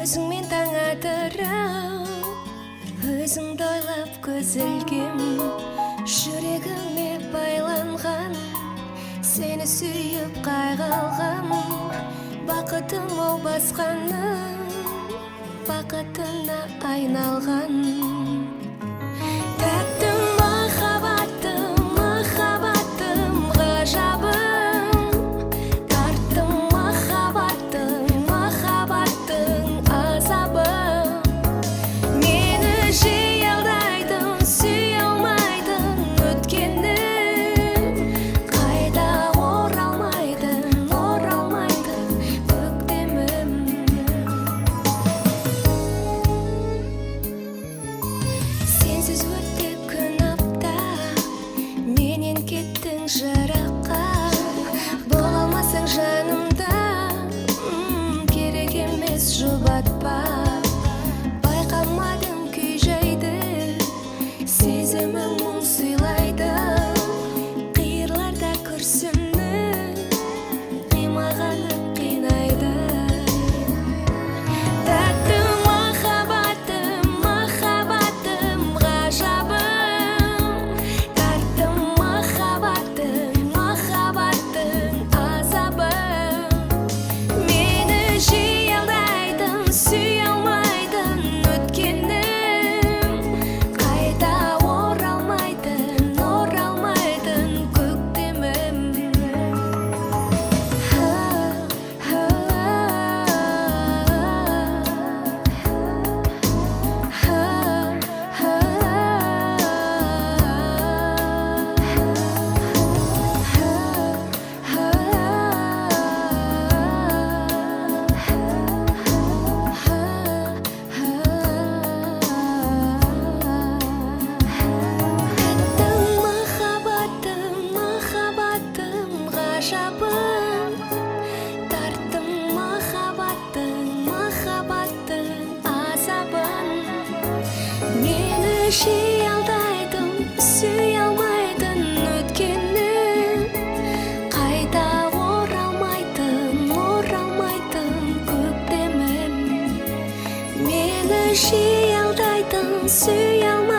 Өзіңмен таң атырау, өзіңді ойлап көз ілгем, жүрегіме байланған, сені сүйіп қайғылғам. Бақытым ол басқаның бақытына айналған. Тәтті махаббатым, махаббатым ғажабым, тарттым махаббатым, махаббаттың азабын. Мені жиі алдайтын, сүйе алмайтын өткенім, қайта оралмайтын, оралмайтын көктемім. Сенсіз өтті күн апта, менен кеттің жыраққа. Бола алмасаң жанымда, керек емес жұбатпа. Байқамадым күй жайды, сезімім мұң сыйлайды. Қиырларда күрсініп, қимағаным қинайды. Тәтті махаббатым, махаббатым ғажабым, тарттым махаббатым, махаббаттың азабын. Мені жиі алдайтын, сүйе алмайтын өткенім, қайта оралмайтын, оралмайтын көктемім. Махаббатым, махаббатым ғажабым, тарттым махаббаттың, махаббаттың азабын. Мені жиі алдайтын, сүйе алмайтын өткенім, қайта оралмайтын, оралмайтын көктемім. Мені жиі алдайтын, сүйе алмайтын